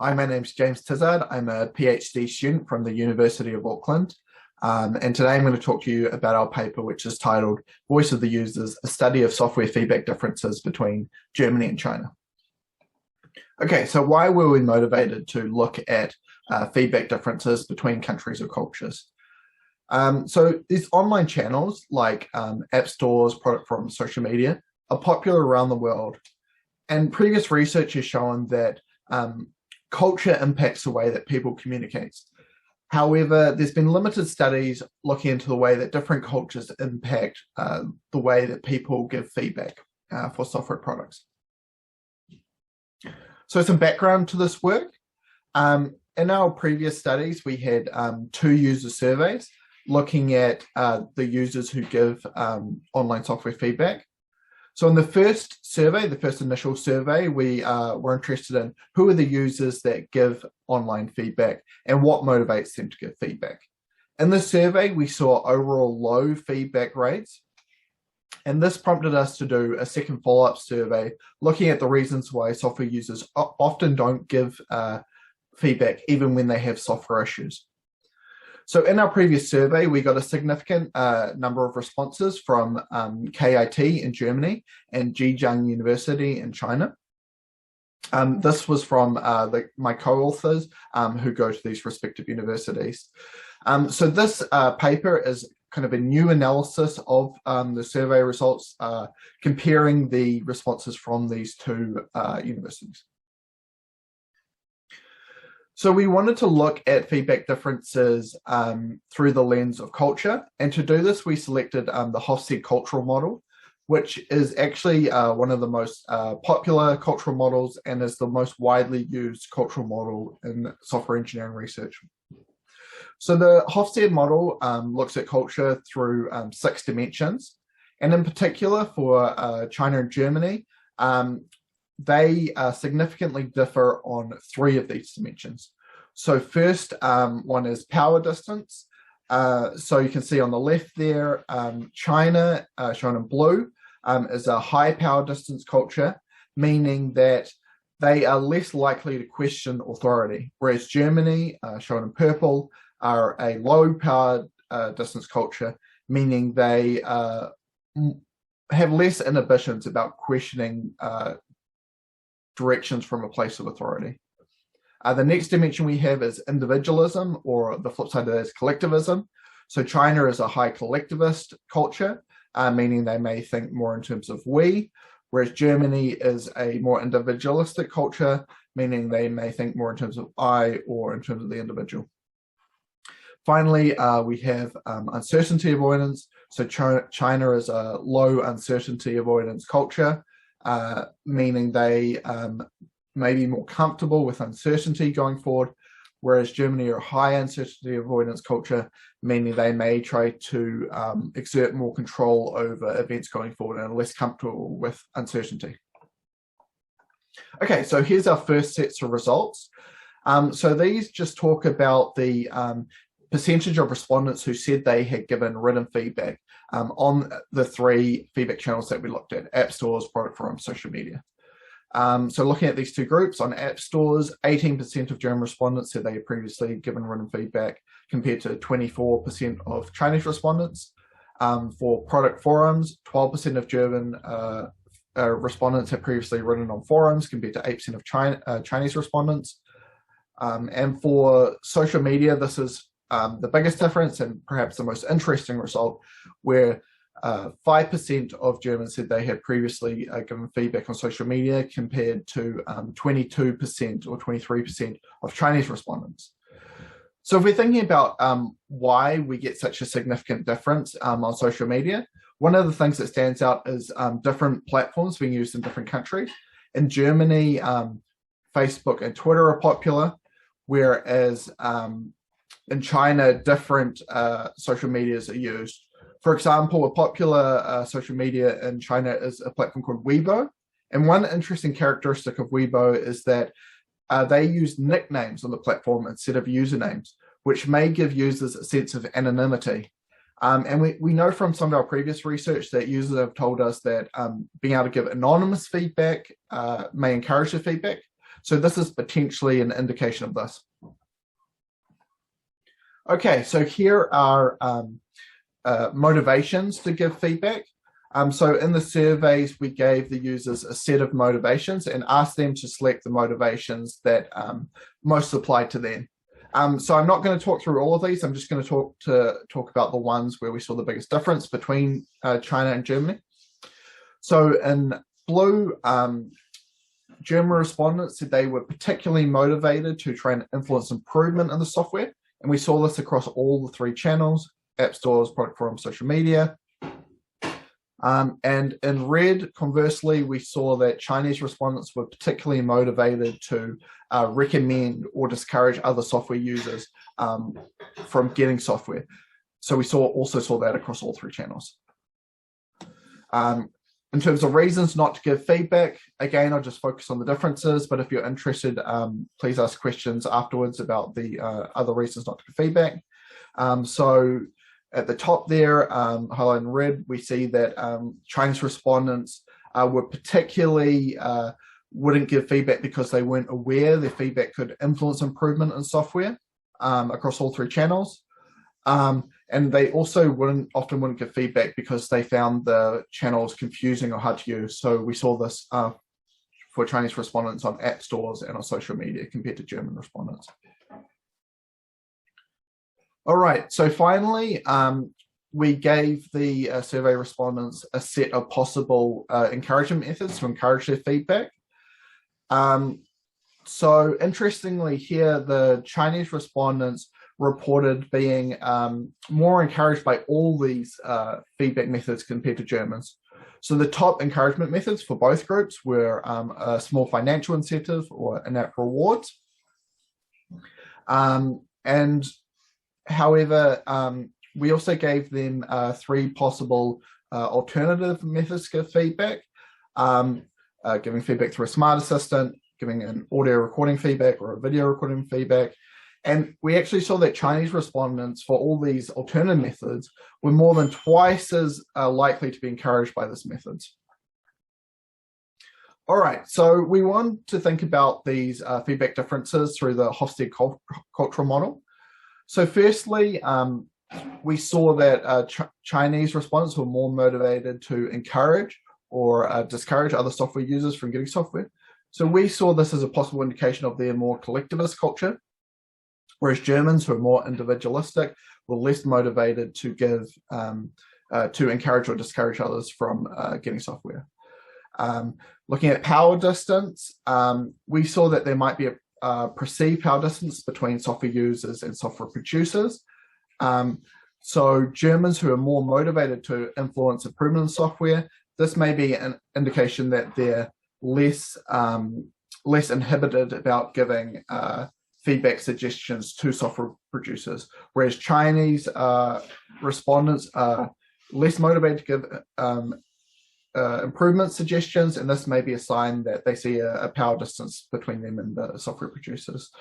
Hi, my name's James Tizard. I'm a PhD student from the University of Auckland. And today I'm going to talk to you about our paper, which is titled Voice of the Users, a study of software feedback differences between Germany and China. Okay, so why were we motivated to look at feedback differences between countries or cultures? So these online channels like app stores, product forums, social media are popular around the world. And previous research has shown that culture impacts the way that people communicate. However, there's been limited studies looking into the way that different cultures impact the way that people give feedback for software products. So some background to this work. In our previous studies, we had 2 user surveys looking at the users who give online software feedback. So in the first survey, the first initial survey, we were interested in who are the users that give online feedback and what motivates them to give feedback. In the survey, we saw overall low feedback rates, and this prompted us to do a second follow-up survey looking at the reasons why software users often don't give feedback even when they have software issues. So in our previous survey, we got a significant number of responses from KIT in Germany and Zhejiang University in China. This was from my co-authors who go to these respective universities. So this paper is kind of a new analysis of the survey results, comparing the responses from these 2 universities. So we wanted to look at feedback differences through the lens of culture. And to do this, we selected the Hofstede cultural model, which is actually one of the most popular cultural models and is the most widely used cultural model in software engineering research. So the Hofstede model looks at culture through 6 dimensions. And in particular for China and Germany, they significantly differ on 3 of these dimensions. So first one is power distance. So you can see on the left there, China, shown in blue, is a high power distance culture, meaning that they are less likely to question authority, whereas Germany, shown in purple, are a low power distance culture, meaning they have less inhibitions about questioning directions from a place of authority. The next dimension we have is individualism, or the flip side of that is collectivism. So China is a high collectivist culture, meaning they may think more in terms of we, whereas Germany is a more individualistic culture, meaning they may think more in terms of I or in terms of the individual. Finally, we have uncertainty avoidance. So China is a low uncertainty avoidance culture, meaning they may be more comfortable with uncertainty going forward, whereas Germany are a high uncertainty avoidance culture, meaning they may try to exert more control over events going forward and are less comfortable with uncertainty. Okay, so here's our first sets of results. So these just talk about the percentage of respondents who said they had given written feedback on the 3 feedback channels that we looked at: app stores, product forums, social media. So looking at these 2 groups, on app stores, 18% of German respondents said they had previously given written feedback, compared to 24% of Chinese respondents. For product forums, 12% of German respondents had previously written on forums, compared to 8% of Chinese respondents. And for social media, this is the biggest difference and perhaps the most interesting result, where 5% of Germans said they had previously given feedback on social media, compared to 22% or 23% of Chinese respondents. So if we're thinking about why we get such a significant difference on social media, one of the things that stands out is different platforms being used in different countries. In Germany, Facebook and Twitter are popular, whereas in China, different social medias are used. For example, a popular social media in China is a platform called Weibo. And one interesting characteristic of Weibo is that they use nicknames on the platform instead of usernames, which may give users a sense of anonymity. And we know from some of our previous research that users have told us that being able to give anonymous feedback may encourage the feedback. So this is potentially an indication of this. Okay, so here are motivations to give feedback. So in the surveys, we gave the users a set of motivations and asked them to select the motivations that most apply to them. So I'm not going to talk through all of these. I'm just going to talk about the ones where we saw the biggest difference between China and Germany. So in blue, German respondents said they were particularly motivated to try and influence improvement in the software. And we saw this across all the 3 channels: app stores, product forums, social media. And in red, conversely, we saw that Chinese respondents were particularly motivated to recommend or discourage other software users from getting software. So we also saw that across all 3 channels. In terms of reasons not to give feedback, again, I'll just focus on the differences, but if you're interested, please ask questions afterwards about the other reasons not to give feedback. So at the top there, highlighted in red, we see that Chinese respondents were particularly wouldn't give feedback because they weren't aware their feedback could influence improvement in software across all 3 channels. And they also often wouldn't give feedback because they found the channels confusing or hard to use. So we saw this for Chinese respondents on app stores and on social media compared to German respondents. All right, so finally, we gave the survey respondents a set of possible encouragement methods to encourage their feedback. So interestingly here, the Chinese respondents reported being more encouraged by all these feedback methods compared to Germans. So the top encouragement methods for both groups were a small financial incentive or in-app rewards. And however, we also gave them 3 possible alternative methods to give feedback, giving feedback through a smart assistant, giving an audio recording feedback or a video recording feedback. And we actually saw that Chinese respondents for all these alternative methods were more than twice as likely to be encouraged by these methods. All right, so we want to think about these feedback differences through the Hofstede cultural model. So firstly, we saw that Chinese respondents were more motivated to encourage or discourage other software users from getting software. So we saw this as a possible indication of their more collectivist culture, whereas Germans, who are more individualistic, were less motivated to give, to encourage or discourage others from getting software. Looking at power distance, we saw that there might be a perceived power distance between software users and software producers. So Germans who are more motivated to influence improvement in software, this may be an indication that they're less inhibited about giving feedback suggestions to software producers, whereas Chinese respondents are less motivated to give improvement suggestions, and this may be a sign that they see a power distance between them and the software producers.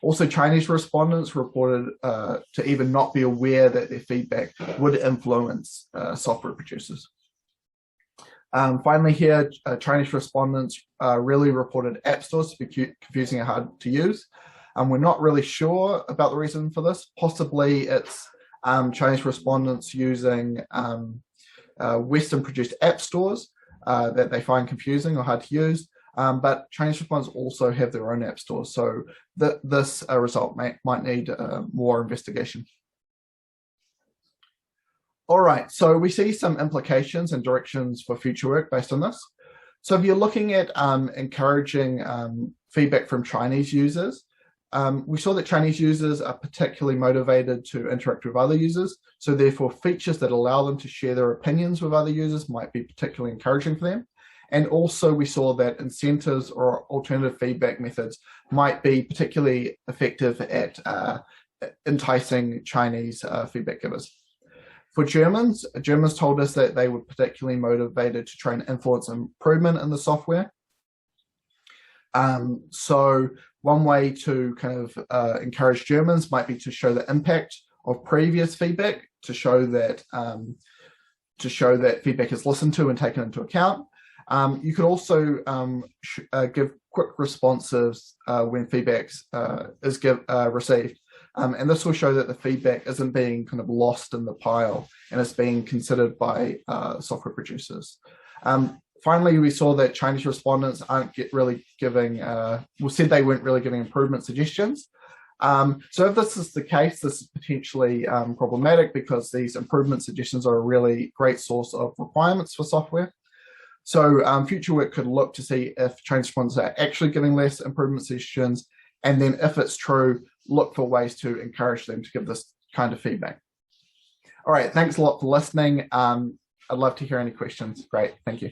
Also, Chinese respondents reported to even not be aware that their feedback would influence software producers. Finally here, Chinese respondents really reported app stores to be confusing and hard to use. We're not really sure about the reason for this. Possibly it's Chinese respondents using Western-produced app stores that they find confusing or hard to use, but Chinese respondents also have their own app stores, so this result might need more investigation. All right, so we see some implications and directions for future work based on this. So if you're looking at encouraging feedback from Chinese users, we saw that Chinese users are particularly motivated to interact with other users, so therefore features that allow them to share their opinions with other users might be particularly encouraging for them. And also we saw that incentives or alternative feedback methods might be particularly effective at enticing Chinese feedback givers. For Germans told us that they were particularly motivated to try and influence improvement in the software. So one way to kind of encourage Germans might be to show the impact of previous feedback, to show that feedback is listened to and taken into account. You could also give quick responses when feedback is received. And this will show that the feedback isn't being kind of lost in the pile and it's being considered by software producers. Finally, we saw that Chinese respondents aren't really giving, said they weren't really giving improvement suggestions. So if this is the case, this is potentially problematic because these improvement suggestions are a really great source of requirements for software. So future work could look to see if Chinese respondents are actually giving less improvement suggestions, and then if it's true, look for ways to encourage them to give this kind of feedback. All right, thanks a lot for listening. I'd love to hear any questions. Great, thank you.